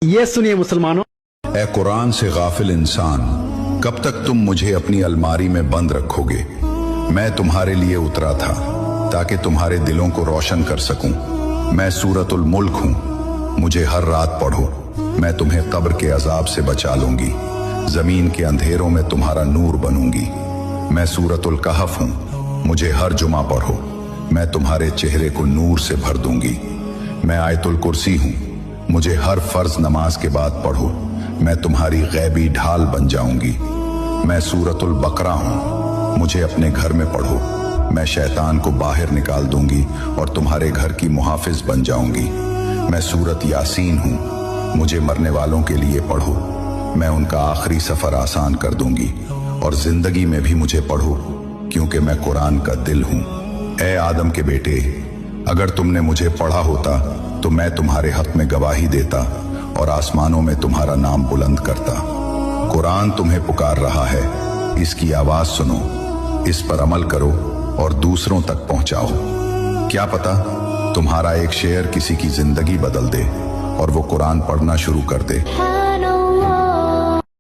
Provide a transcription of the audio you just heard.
ये सुनिए मुसलमानों, ए कुरान से गाफिल इंसान, कब तक तुम मुझे अपनी अलमारी में बंद रखोगे? मैं तुम्हारे लिए उतरा था ताकि तुम्हारे दिलों को रोशन कर सकूं। मैं सूरतुल मुल्क हूं, मुझे हर रात पढ़ो, मैं तुम्हें कब्र के अजाब से बचा लूंगी, जमीन के अंधेरों में तुम्हारा नूर बनूंगी। मैं सूरतुल कहफ हूं, मुझे हर जुमा पढ़ो, मैं तुम्हारे चेहरे को नूर से भर दूंगी। मैं आयतुल कुर्सी हूं, मुझे हर फर्ज नमाज के बाद पढ़ो, मैं तुम्हारी गैबी ढाल बन जाऊंगी। मैं सूरतुल बकरा हूं, मुझे अपने घर में पढ़ो, मैं शैतान को बाहर निकाल दूंगी और तुम्हारे घर की मुहाफिज बन जाऊंगी। मैं सूरत यासीन हूं, मुझे मरने वालों के लिए पढ़ो, मैं उनका आखिरी सफर आसान कर दूंगी। और जिंदगी में भी मुझे पढ़ो, क्योंकि मैं कुरान का दिल हूं। ए आदम के बेटे, अगर तुमने मुझे पढ़ा होता तो मैं तुम्हारे हक में गवाही देता और आसमानों में तुम्हारा नाम बुलंद करता। कुरान तुम्हें पुकार रहा है, इसकी आवाज सुनो, इस पर अमल करो और दूसरों तक पहुंचाओ। क्या पता तुम्हारा एक शेर किसी की जिंदगी बदल दे और वो कुरान पढ़ना शुरू कर दे।